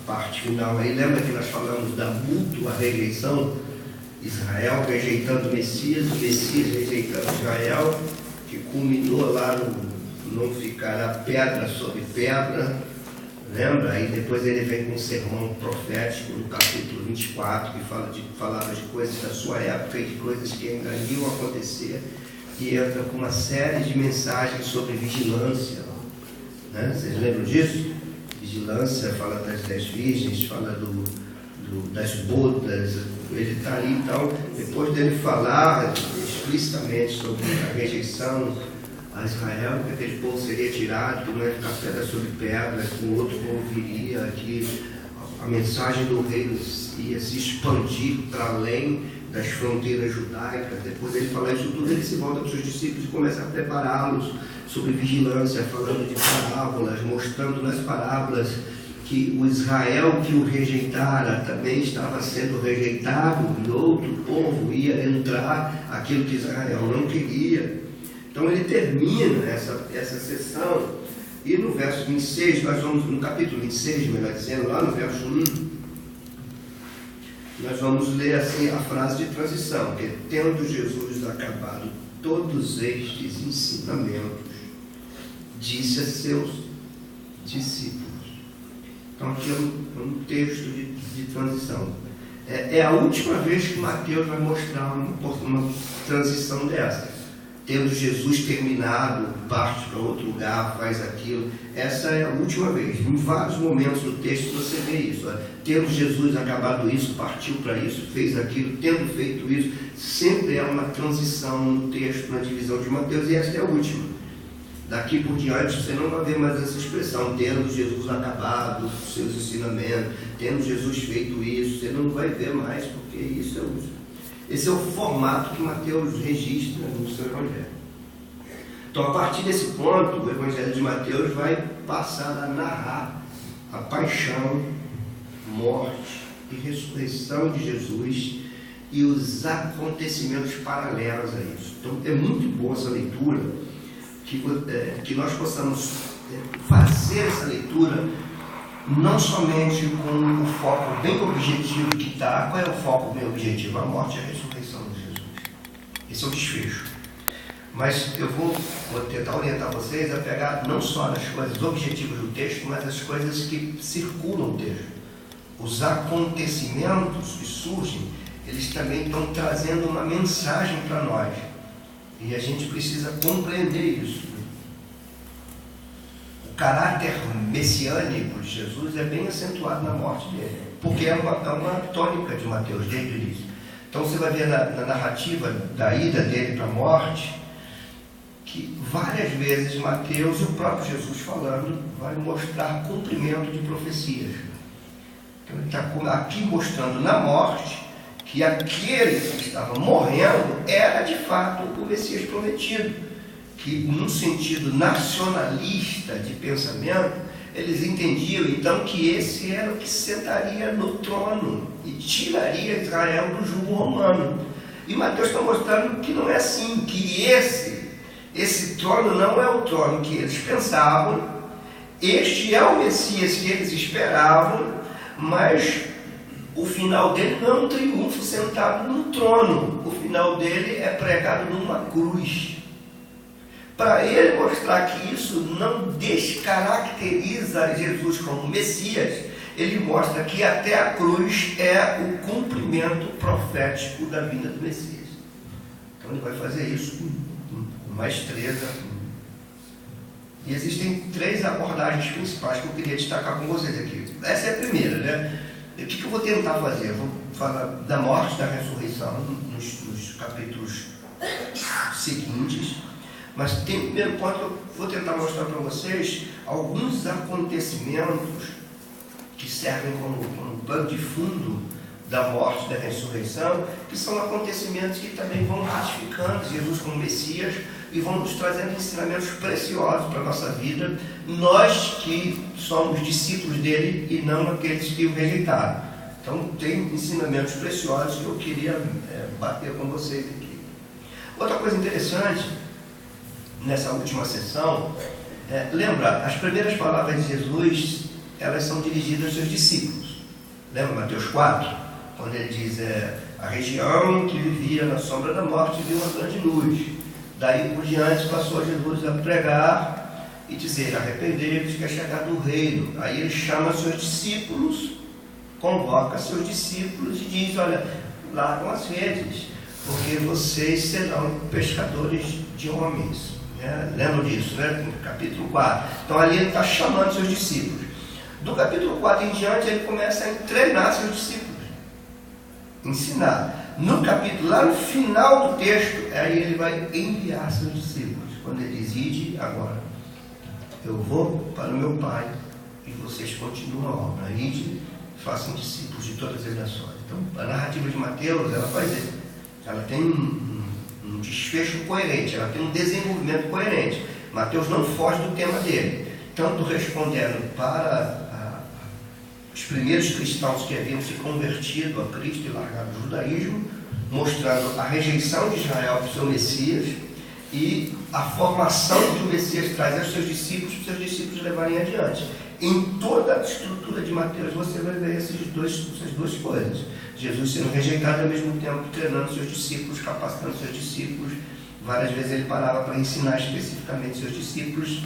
parte final aí. Lembra que nós falamos da mútua rejeição? Israel rejeitando o Messias rejeitando Israel, que culminou lá no não ficará pedra sobre pedra. Lembra? Aí depois ele vem com um sermão profético no capítulo 24, que falava de coisas da sua época e de coisas que ainda iam acontecer, e entra com uma série de mensagens sobre vigilância. Né? Vocês lembram disso? Vigilância, fala das 10 virgens, fala das bodas. Ele está ali, então, depois dele falar explicitamente sobre a rejeição a Israel, que aquele povo seria tirado, que não ia ficar pedra sobre pedra, que o outro povo viria, que a mensagem do rei ia se expandir para além das fronteiras judaicas. Depois dele falar isso tudo, ele se volta para os seus discípulos e começa a prepará-los sobre vigilância, falando de parábolas, mostrando nas parábolas que o Israel que o rejeitara também estava sendo rejeitado, e outro povo ia entrar aquilo que Israel não queria. Então ele termina essa sessão, e no verso 26, nós vamos, no capítulo 26, melhor dizendo, lá no verso 1, nós vamos ler assim a frase de transição, que é: tendo Jesus acabado todos estes ensinamentos, disse a seus discípulos. Então aqui é um texto de transição. É a última vez que Mateus vai mostrar uma transição dessa. Tendo Jesus terminado, parte para outro lugar, faz aquilo. Essa é a última vez. Em vários momentos do texto você vê isso. Tendo Jesus acabado isso, partiu para isso, fez aquilo, tendo feito isso. Sempre é uma transição no texto, na divisão de Mateus, e esta é a última. Daqui por diante você não vai ver mais essa expressão, tendo Jesus acabado os seus ensinamentos, tendo Jesus feito isso, você não vai ver mais, porque isso é o último. Esse é o formato que Mateus registra no seu Evangelho. Então, a partir desse ponto, o Evangelho de Mateus vai passar a narrar a paixão, morte e ressurreição de Jesus e os acontecimentos paralelos a isso. Então, é muito boa essa leitura, que nós possamos fazer essa leitura não somente com o foco bem objetivo que está. Qual é o foco bem objetivo? A morte e a ressurreição de Jesus. Esse é o desfecho. Mas eu vou tentar orientar vocês a pegar não só as coisas objetivas do texto, mas as coisas que circulam o texto. Os acontecimentos que surgem, eles também estão trazendo uma mensagem para nós. E a gente precisa compreender isso. O caráter messiânico de Jesus é bem acentuado na morte dele, porque é uma tônica de Mateus desde o início. Então você vai ver na narrativa da ida dele para a morte, que várias vezes Mateus e o próprio Jesus falando vai mostrar cumprimento de profecias. Então ele está aqui mostrando na morte que aquele que estava morrendo era de fato o Messias prometido. Que num sentido nacionalista de pensamento, eles entendiam então que esse era o que sentaria no trono e tiraria Israel do jugo romano. E Mateus está mostrando que não é assim, que esse trono não é o trono que eles pensavam, este é o Messias que eles esperavam, mas o final dele não é um triunfo sentado no trono, o final dele é pregado numa cruz. Para ele mostrar que isso não descaracteriza Jesus como Messias, ele mostra que até a cruz é o cumprimento profético da vinda do Messias. Então ele vai fazer isso com maestria. E existem 3 abordagens principais que eu queria destacar com vocês aqui. Essa é a primeira, né? O que eu vou tentar fazer? Eu vou falar da morte e da ressurreição nos capítulos seguintes. Mas tem um primeiro ponto que eu vou tentar mostrar para vocês alguns acontecimentos que servem como pano de fundo da morte e da ressurreição, que são acontecimentos que também vão ratificando Jesus como Messias e vão nos trazendo ensinamentos preciosos para a nossa vida, nós que somos discípulos dele e não aqueles que o rejeitaram. Então tem ensinamentos preciosos que eu queria bater com vocês aqui. Outra coisa interessante nessa última sessão, lembra, as primeiras palavras de Jesus elas são dirigidas aos seus discípulos. Lembra Mateus 4? Quando ele diz, a região que vivia na sombra da morte viu uma grande luz. Daí por diante passou Jesus a pregar e dizer, arrependei-vos que é chegado o reino. Aí ele chama seus discípulos, convoca seus discípulos e diz, olha, largam as redes, porque vocês serão pescadores de homens. Lembram disso, né? No capítulo 4. Então ali ele está chamando seus discípulos. Do capítulo 4 em diante ele começa a treinar seus discípulos, ensinar. No capítulo, lá no final do texto, aí ele vai enviar seus discípulos. Quando ele diz, ide agora, eu vou para o meu Pai e vocês continuam a obra. Ide, façam discípulos de todas as nações. Então a narrativa de Mateus, ela faz isso. Ela tem um desfecho coerente, ela tem um desenvolvimento coerente. Mateus não foge do tema dele, tanto respondendo para os primeiros cristãos que haviam se convertido a Cristo e largado o judaísmo, mostrando a rejeição de Israel para o seu Messias e a formação que o Messias traz aos seus discípulos, para os seus discípulos levarem adiante. Em toda a estrutura de Mateus você vai ver essas duas coisas. Jesus sendo rejeitado ao mesmo tempo treinando seus discípulos, capacitando seus discípulos. Várias vezes ele parava para ensinar especificamente seus discípulos.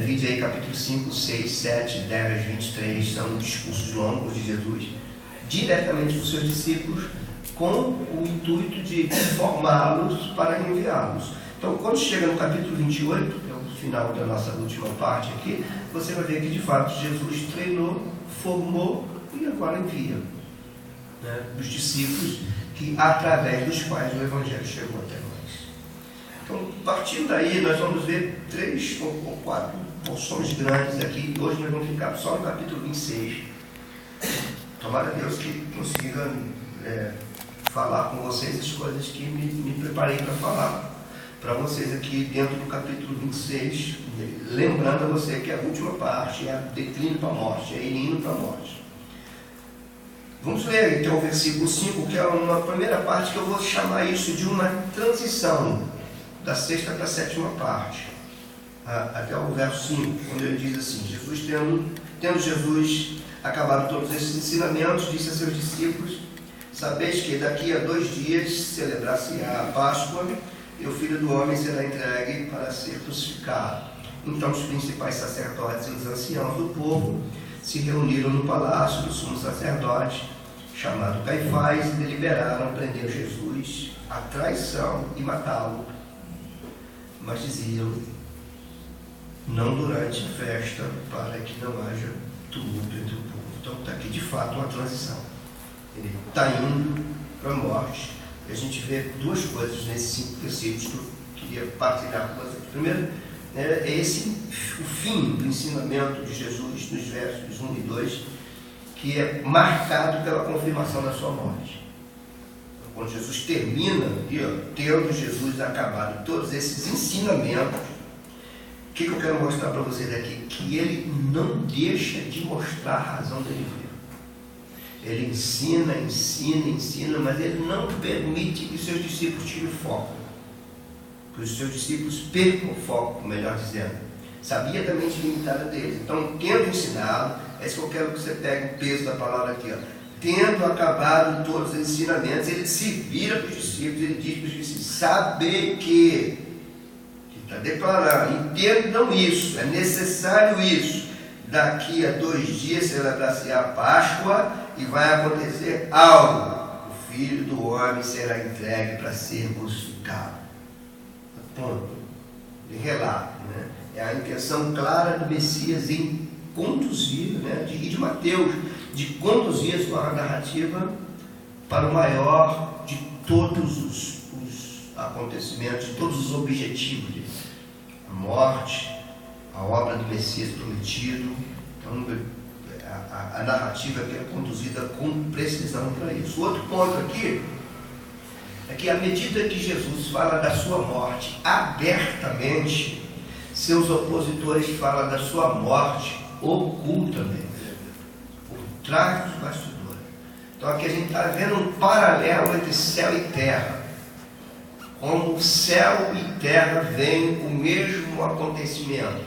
Vide aí capítulo 5, 6, 7, 10, 23, são discursos longos de Jesus, diretamente para os seus discípulos, com o intuito de formá-los para enviá-los. Então, quando chega no capítulo 28, que é o final da nossa última parte aqui, você vai ver que de fato Jesus treinou, formou e agora envia, né, os discípulos através dos quais o Evangelho chegou até nós. Então, partindo daí, nós vamos ver 3 ou 4 porções grandes aqui. Hoje nós vamos ficar só no capítulo 26. Tomara a Deus que consiga falar com vocês as coisas que me preparei para falar para vocês aqui dentro do capítulo 26, lembrando a você que a última parte é a declínio para a morte, é ele indo para a morte. Vamos ler então o versículo 5, que é uma primeira parte que eu vou chamar isso de uma transição da 6ª para a 7ª parte, até o verso 5, quando ele diz assim, tendo Jesus acabado todos esses ensinamentos, disse a seus discípulos, sabeis que daqui a 2 dias celebrar-se-á a Páscoa, e o Filho do Homem será entregue para ser crucificado. Então os principais sacerdotes e os anciãos do povo se reuniram no palácio do sumo sacerdote, chamado Caifás, e deliberaram prender Jesus à traição e matá-lo. Mas diziam, não durante a festa, para que não haja tumulto entre o povo. Então está aqui de fato uma transição. Ele está indo para a morte. E a gente vê 2 coisas nesses 5 versículos que eu queria partilhar com vocês. Primeiro, é o fim do ensinamento de Jesus nos versos 1 e 2, que é marcado pela confirmação da sua morte. Quando Jesus termina, tendo Jesus acabado todos esses ensinamentos, o que eu quero mostrar para vocês aqui? Que ele não deixa de mostrar a razão dele vir. Ele ensina, mas ele não permite que os seus discípulos tirem o foco. Que os seus discípulos percam o foco, melhor dizendo. Sabia da mente limitada deles. Então, tendo ensinado, é isso que eu quero que você pegue o peso da palavra aqui. Tendo acabado todos os ensinamentos, ele se vira para os discípulos, ele diz para os discípulos, saber que está declarando, entendam isso, é necessário isso. Daqui a 2 dias celebrar-se-á a Páscoa e vai acontecer algo. O Filho do Homem será entregue para ser crucificado. Ponto. Ele relata, né? É a intenção clara do Messias em conduzir, né? de Mateus, de conduzir a sua narrativa para o maior de todos os acontecimentos, de todos os objetivos dele. A morte, a obra do Messias prometido. Então, a narrativa que é conduzida com precisão para isso. Outro ponto aqui é que à medida que Jesus fala da sua morte abertamente, seus opositores falam da sua morte ocultamente, por trás dos bastidores. Então aqui a gente está vendo um paralelo entre céu e terra. Como céu e terra veem o mesmo acontecimento.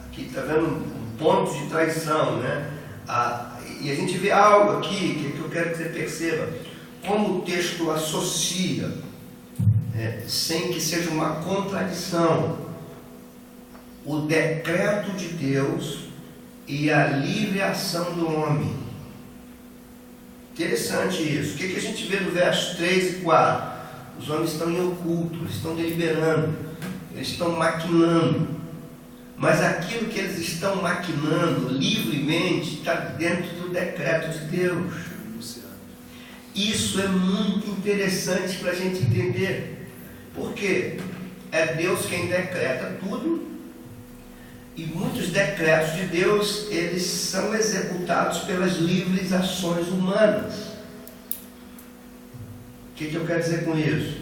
Aqui está vendo um pontos de traição, né? E a gente vê algo aqui que eu quero que você perceba, como o texto associa, sem que seja uma contradição, o decreto de Deus e a livre ação do homem. Interessante isso. O que a gente vê no verso 3 e 4? Os homens estão em oculto, eles estão deliberando, eles estão maquinando. Mas aquilo que eles estão maquinando livremente está dentro do decreto de Deus. Isso é muito interessante para a gente entender. Porque é Deus quem decreta tudo. E muitos decretos de Deus, eles são executados pelas livres ações humanas. O que eu quero dizer com isso?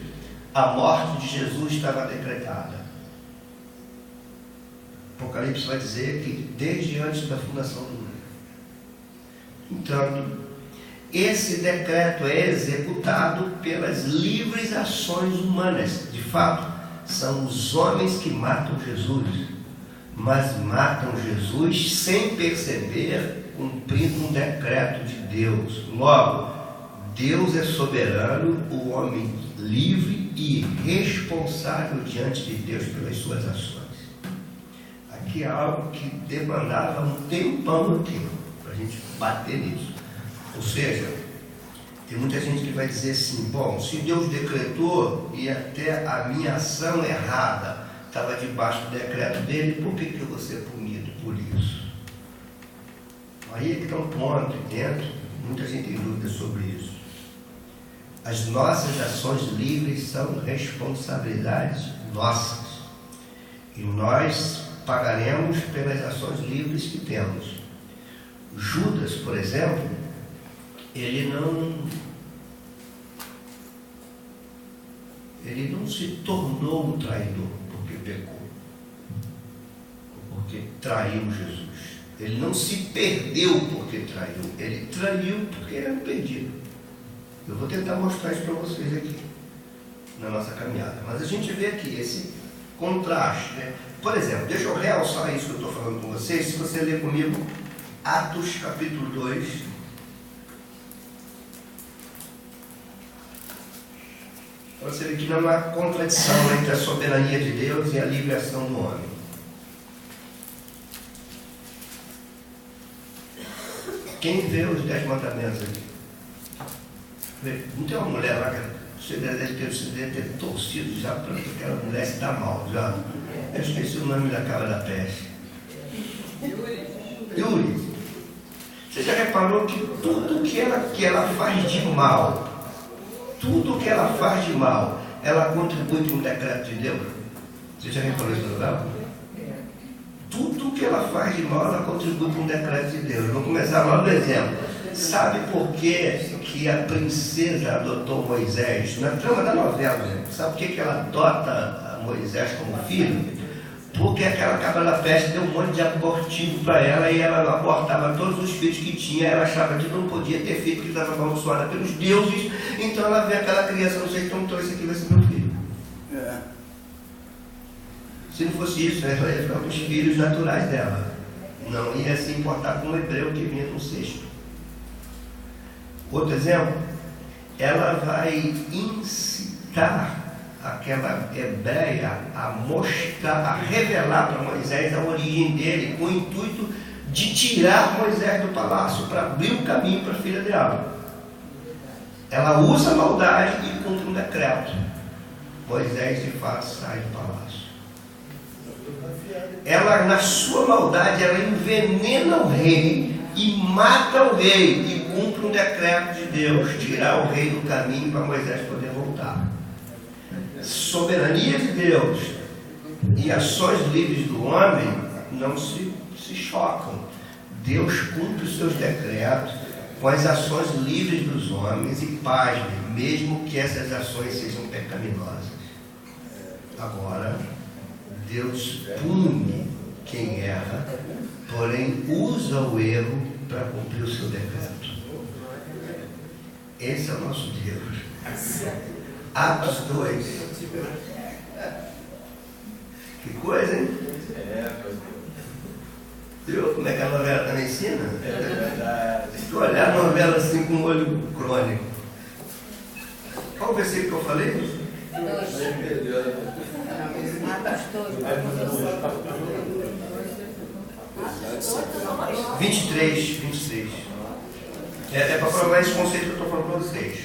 A morte de Jesus estava decretada. Apocalipse vai dizer que desde antes da fundação do mundo. Então, esse decreto é executado pelas livres ações humanas. De fato, são os homens que matam Jesus, mas matam Jesus sem perceber, cumprindo um decreto de Deus. Logo, Deus é soberano, o homem livre e responsável diante de Deus pelas suas ações. Aqui é algo que demandava um tempão aqui, para a gente bater nisso. Ou seja, tem muita gente que vai dizer assim, bom, se Deus decretou e até a minha ação errada estava debaixo do decreto dele, por que eu vou ser punido por isso? Aí é que está um ponto dentro, muita gente tem dúvida sobre isso. As nossas ações livres são responsabilidades nossas. E nós pagaremos pelas ações livres que temos. Judas, por exemplo, ele não se tornou um traidor porque pecou, porque traiu Jesus. Ele não se perdeu porque traiu, ele traiu porque era um perdido. Eu vou tentar mostrar isso para vocês aqui, na nossa caminhada. Mas a gente vê aqui esse contraste, né? Por exemplo, deixa eu realçar isso que eu estou falando com vocês. Se você ler comigo Atos capítulo 2, você vê que não há contradição entre a soberania de Deus e a livre ação do homem. Quem vê os 10 mandamentos aqui? Não tem uma mulher lá que você deve ter torcido já para que aquela mulher se dá mal, já. Eu esqueci o nome da cabra da peste. Yuri. Você já reparou que tudo que ela faz de mal, ela contribui para um decreto de Deus? Você já reparou isso no Léo? Tudo que ela faz de mal, ela contribui para um decreto de Deus. Vou começar lá no exemplo. Sabe por que a princesa adotou Moisés? Na trama da novela, né? Sabe por que ela adota Moisés como filho? Porque aquela cabra da peste deu um monte de abortivo para ela e ela abortava todos os filhos que tinha. Ela achava que não podia ter filho porque estava amaldiçoada pelos deuses. Então ela vê aquela criança, não sei, então esse aqui vai ser meu filho. Se não fosse isso, ela ia ficar com os filhos naturais dela. Não ia se importar com o hebreu que vinha no cesto. Outro exemplo, ela vai incitar aquela hebreia a mostrar, a revelar para Moisés a origem dele, com o intuito de tirar Moisés do palácio para abrir o caminho para a filha dela. Ela usa a maldade e cumpre um decreto. Moisés de fato sai do palácio. Ela, na sua maldade, ela envenena o rei e mata o rei e cumpre um decreto de Deus, tirar o rei do caminho para Moisés poder voltar. Soberania de Deus e ações livres do homem não se chocam. Deus cumpre os seus decretos com as ações livres dos homens e pasme, mesmo que essas ações sejam pecaminosas. Agora, Deus pune quem erra, porém usa o erro para cumprir o seu decreto. Esse é o nosso Deus. Atos 2. Que coisa, hein? Viu como é que a novela está na ensina? É verdade. Se tu olhar a novela assim com o olho crônico. Qual o versículo que eu falei? 23. É para provar esse conceito que eu estou falando para vocês.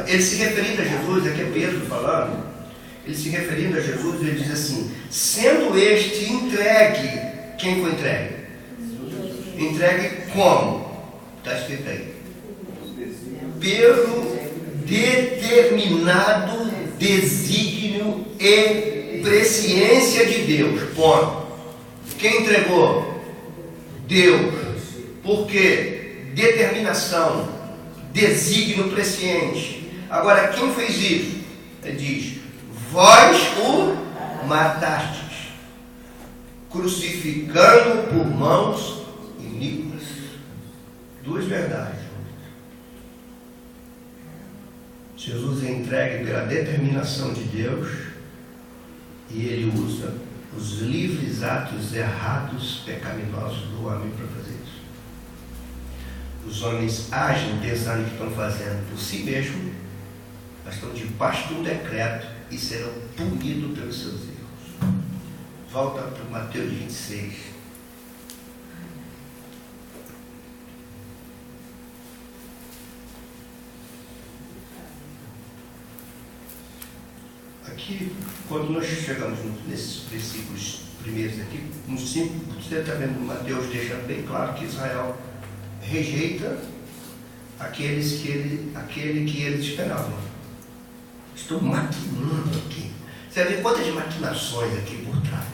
Ele se referindo a Jesus, aqui é Pedro falando, ele se referindo a Jesus, ele diz assim: sendo este entregue, quem foi entregue? Entregue como? Está escrito aí. Pelo determinado desígnio e presciência de Deus. Ponto. Quem entregou? Deus. Por quê? Determinação, desígnio presciente. Agora, quem fez isso? Ele diz: vós o matastes, crucificando por mãos iníquas. Duas verdades. Jesus é entregue pela determinação de Deus e ele usa os livres atos errados, pecaminosos do homem para fazer isso. Os homens agem pensando que estão fazendo por si mesmos, mas estão debaixo de um decreto e serão punidos pelos seus erros. Volta para o Mateus 26. Aqui, quando nós chegamos nesses versículos primeiros aqui, nos 5, você está vendo, Mateus deixa bem claro que Israel rejeita aquele que eles esperavam. Estou maquinando aqui. Você vê quantas maquinações aqui por trás.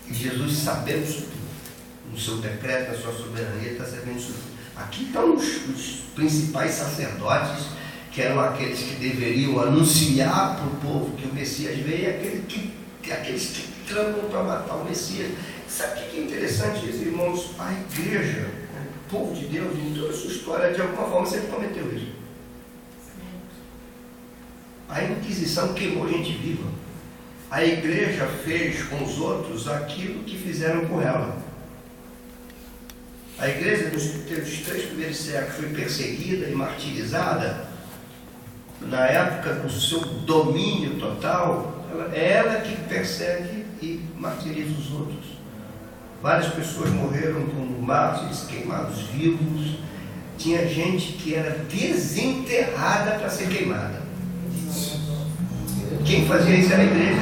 E Jesus, sabendo isso tudo, no seu decreto, na sua soberania, está sabendo isso tudo. Aqui estão os principais sacerdotes, que eram aqueles que deveriam anunciar para o povo que o Messias veio, e aqueles que tramam para matar o Messias. Sabe o que é interessante, irmãos? A igreja, o povo de Deus, em toda a sua história, de alguma forma sempre cometeu isso. A Inquisição queimou gente viva. A igreja fez com os outros aquilo que fizeram com ela. A igreja, nos 3 primeiros séculos, foi perseguida e martirizada. Na época do seu domínio total, é ela que persegue e martiriza os outros. Várias pessoas morreram como mártires, queimados vivos. Tinha gente que era desenterrada para ser queimada. Quem fazia isso era a igreja.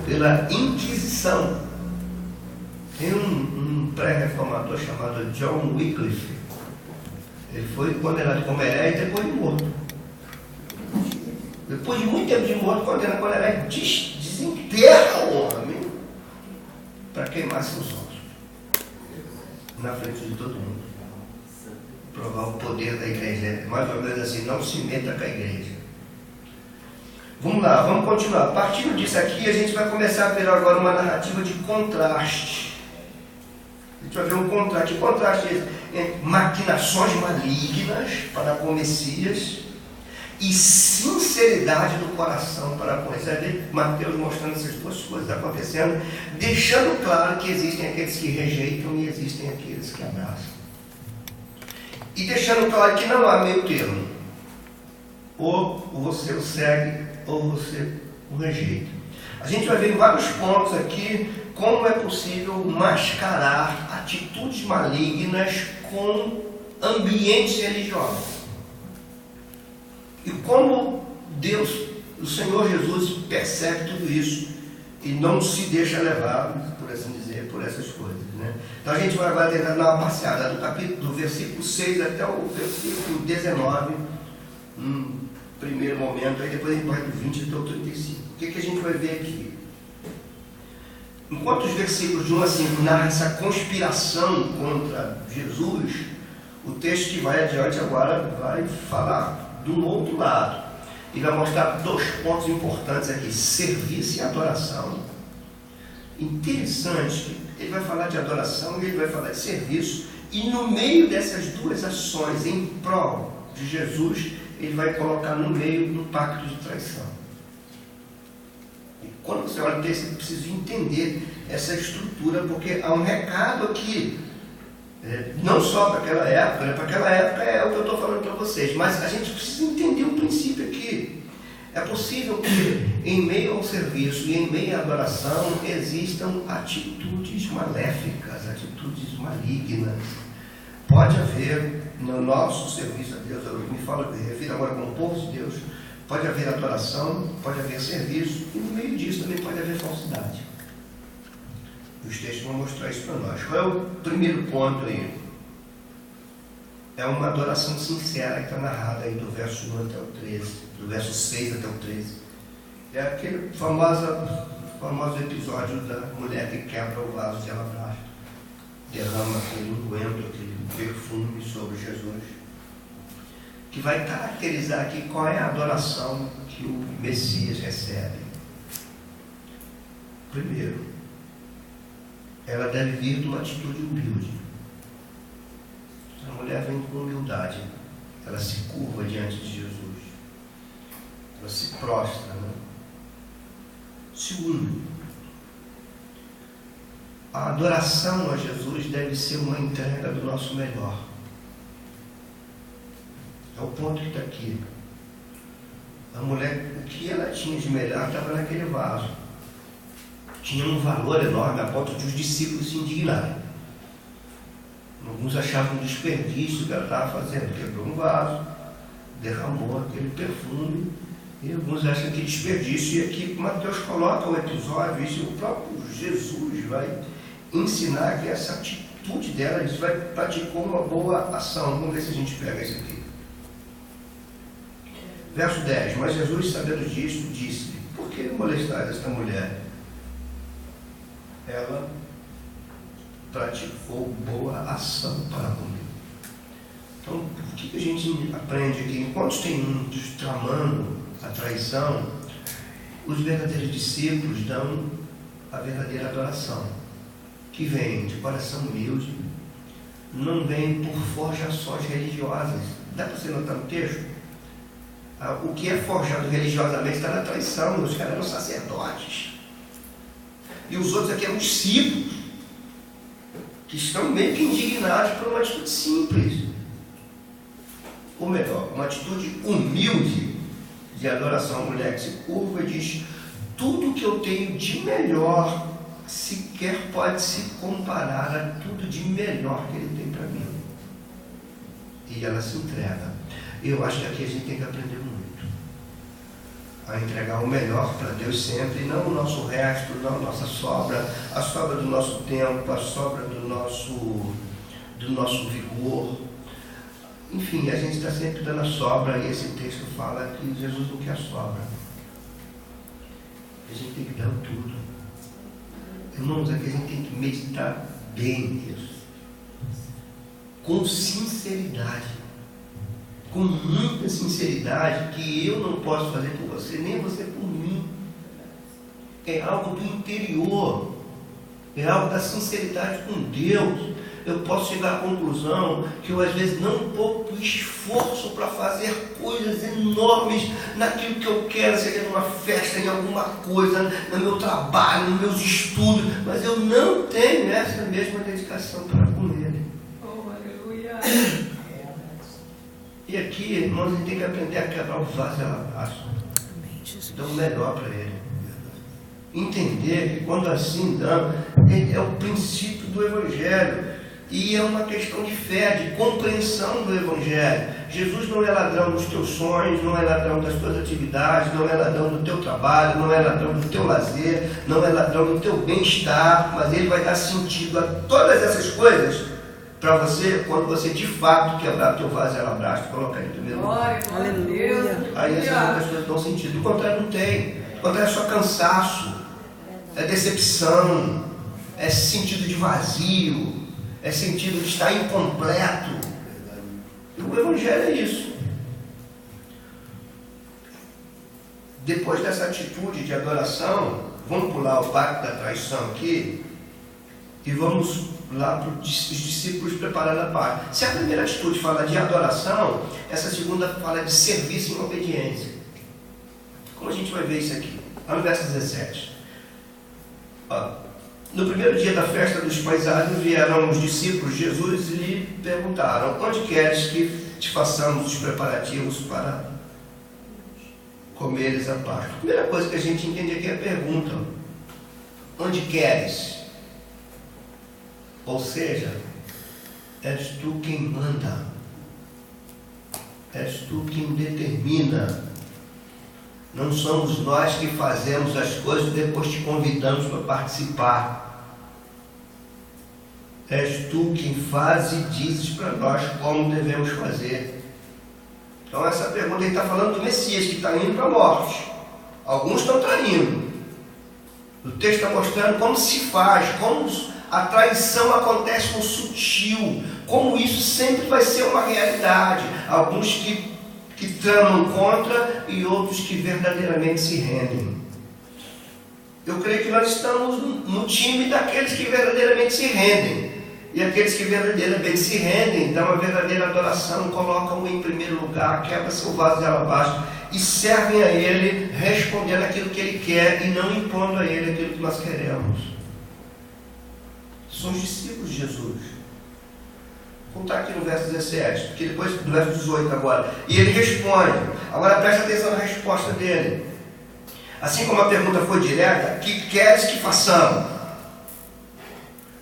Pela Inquisição. Tem um pré-reformador chamado John Wycliffe. Ele foi condenado como herege e depois de morto. Depois de muito tempo de morto, condenado como herege, desenterra o homem para queimar seus ossos na frente de todo mundo. Provar o poder da igreja. Mais ou menos assim, não se meta com a igreja. Vamos lá, vamos continuar. Partindo disso aqui, a gente vai começar a ver agora uma narrativa de contraste. A gente vai ver um contraste. Que contraste é esse? Maquinações malignas para com o Messias e sinceridade do coração para com ele. Você vai ver Mateus mostrando essas duas coisas acontecendo, deixando claro que existem aqueles que rejeitam e existem aqueles que abraçam. E deixando claro que não há meio termo. Ou você o segue, ou você o rejeita. A gente vai ver em vários pontos aqui como é possível mascarar atitudes malignas com ambientes religiosos. E como Deus, o Senhor Jesus, percebe tudo isso e não se deixa levar, por assim dizer, por essas coisas. Né? Então a gente vai tentar dar uma passeada do versículo 6 até o versículo 19, primeiro momento, aí depois a gente vai do 20 até o 35. O que a gente vai ver aqui? Enquanto os versículos de 1 a 5 narram essa conspiração contra Jesus, o texto que vai adiante agora vai falar do outro lado. E vai mostrar 2 pontos importantes aqui: serviço e adoração. Interessante, ele vai falar de adoração e ele vai falar de serviço, e no meio dessas 2 ações em prol de Jesus, ele vai colocar no meio um pacto de traição. E quando você olha o texto, você precisa entender essa estrutura, porque há um recado aqui, não só para aquela época, né? Para aquela época é o que eu estou falando para vocês, mas a gente precisa entender um princípio aqui. É possível que em meio ao serviço e em meio à adoração existam atitudes maléficas, atitudes malignas. Pode haver no nosso serviço a Deus, eu me refiro agora como povo de Deus, pode haver adoração, pode haver serviço, e no meio disso também pode haver falsidade. Os textos vão mostrar isso para nós. Qual é o primeiro ponto aí? É uma adoração sincera que está narrada aí do verso 1 até o 13, do verso 6 até o 13. É aquele famoso episódio da mulher que quebra o vaso de alabastro, derrama aquele unguento, aquele perfume sobre Jesus, que vai caracterizar aqui qual é a adoração que o Messias recebe. Primeiro, ela deve vir de uma atitude humilde. A mulher vem com humildade, ela se curva diante de Jesus, ela se prostra, né? Segundo, a adoração a Jesus deve ser uma entrega do nosso melhor. É o ponto que está aqui. A mulher, o que ela tinha de melhor estava naquele vaso. Tinha um valor enorme a ponto de os discípulos se indignarem. Alguns achavam um desperdício que ela estava fazendo. Quebrou um vaso, derramou aquele perfume, e alguns acham que desperdício. E aqui Mateus coloca o episódio, e o próprio Jesus vai ensinar que essa atitude dela, ele vai praticar uma boa ação. Vamos ver se a gente pega isso aqui. Verso 10. Mas Jesus, sabendo disso, disse-lhe: por que molestar esta mulher? Ela praticou boa ação para comigo. Então, o que a gente aprende aqui? Enquanto tem muitos tramando a traição, os verdadeiros discípulos dão a verdadeira adoração, que vem de coração humilde, não vem por forjações religiosas. Dá para você notar no texto? O que é forjado religiosamente está na traição. Os caras eram sacerdotes. E os outros aqui eram discípulos, que estão meio que indignados por uma atitude simples. Ou melhor, uma atitude humilde de adoração. A mulher que se curva e diz: tudo que eu tenho de melhor sequer pode se comparar a tudo de melhor que ele tem para mim. E ela se entrega. Eu acho que aqui a gente tem que aprender muito a entregar o melhor para Deus sempre, e não o nosso resto, não a nossa sobra, a sobra do nosso tempo, a sobra do nosso vigor. Enfim, a gente está sempre dando a sobra, e esse texto fala que Jesus não quer sobra. A gente tem que dar tudo. Irmãos, aqui a gente tem que meditar bem nisso, com sinceridade, com muita sinceridade, que eu não posso fazer por você, nem você por mim. É algo do interior, é algo da sinceridade com Deus. Eu posso chegar à conclusão que eu às vezes não poupo esforço para fazer coisas enormes naquilo que eu quero, seja numa festa, em alguma coisa, no meu trabalho, nos meus estudos, mas eu não tenho essa mesma dedicação para com Ele. Oh, aleluia! E aqui, irmãos, a gente tem que aprender a quebrar o vaso de alabastro, dar o melhor para Ele. Entender que quando assim damos, é o princípio do Evangelho. E é uma questão de fé, de compreensão do Evangelho. Jesus não é ladrão dos teus sonhos, não é ladrão das tuas atividades, não é ladrão do teu trabalho, não é ladrão do teu lazer, não é ladrão do teu bem-estar, mas Ele vai dar sentido a todas essas coisas para você, quando você de fato quebrar o teu vaso de alabastro, colocar ele em primeiro lugar. Aleluia! Aí essas outras coisas dão sentido. Do contrário, não tem. Do contrário, é só cansaço, é decepção, é sentido de vazio, é sentido de estar incompleto. O Evangelho é isso. Depois dessa atitude de adoração, vamos pular o pacto da traição aqui e vamos lá para os discípulos preparando a Páscoa. Se a primeira atitude fala de adoração, essa segunda fala de serviço em obediência. Como a gente vai ver isso aqui? Lá no verso 17. No primeiro dia da festa dos pães ázimos, vieram os discípulos de Jesus e lhe perguntaram: onde queres que te façamos os preparativos para comeres a Páscoa? A primeira coisa que a gente entende aqui é a pergunta: onde queres? Ou seja, és tu quem manda, és tu quem determina. Não somos nós que fazemos as coisas e depois te convidamos para participar. És tu quem faz e dizes para nós como devemos fazer. Então essa pergunta, ele está falando do Messias que está indo para a morte. Alguns estão traindo. O texto está mostrando como se faz, como a traição acontece no sutil, como isso sempre vai ser uma realidade. Alguns que tramam contra e outros que verdadeiramente se rendem. Eu creio que nós estamos no time daqueles que verdadeiramente se rendem. E aqueles que verdadeiramente se rendem, dão a verdadeira adoração, colocam-o em primeiro lugar, quebram seu vaso de alabastro e servem a Ele, respondendo aquilo que Ele quer e não impondo a Ele aquilo que nós queremos. São os discípulos de Jesus. Vou contar aqui no verso 17, porque depois do verso 18 agora. E ele responde. Agora preste atenção na resposta dele. Assim como a pergunta foi direta: que queres que façamos?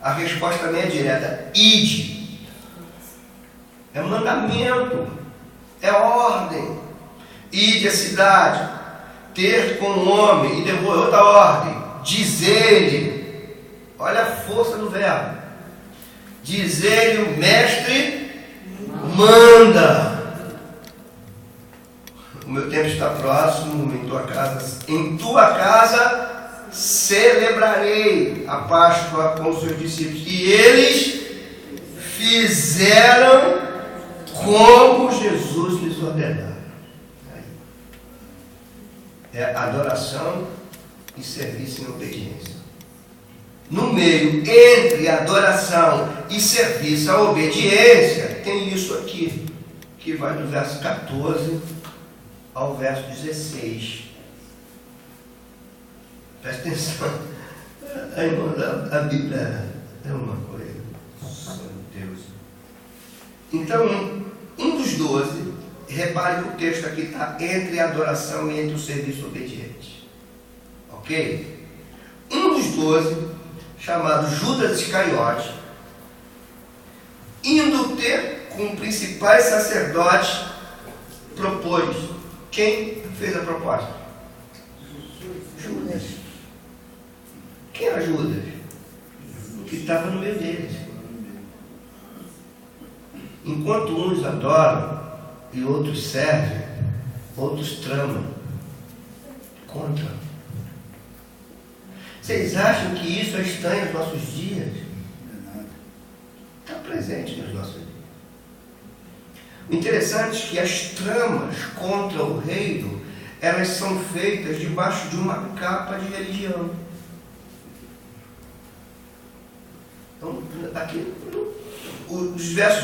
A resposta também é direta: ide. É mandamento, é ordem. Ide a cidade, ter com o homem, e depois outra ordem, dizer-lhe. Olha a força do verbo. Dizer-lhe: o mestre manda. O meu tempo está próximo. Em tua casa celebrarei a Páscoa com os seus discípulos. E eles fizeram como Jesus lhes ordenara. É adoração e serviço em obediência. No meio, entre adoração e serviço à obediência, tem isso aqui, que vai do verso 14 ao verso 16. Presta atenção. A Bíblia é uma coisa. Meu Deus. Então, um dos 12, repare que o texto aqui está entre a adoração e entre o serviço obediente. Ok? Um dos 12, chamado Judas Iscariote, indo ter com o principais sacerdotes, propôs. Quem fez a proposta? Judas. Quem era Judas? Que estava no meio deles. Enquanto uns adoram e outros servem, outros tramam contra. Vocês acham que isso é estranho nos nossos dias? Está presente nos nossos dias. O interessante é que as tramas contra o reino, elas são feitas debaixo de uma capa de religião. Então, aqui, os versos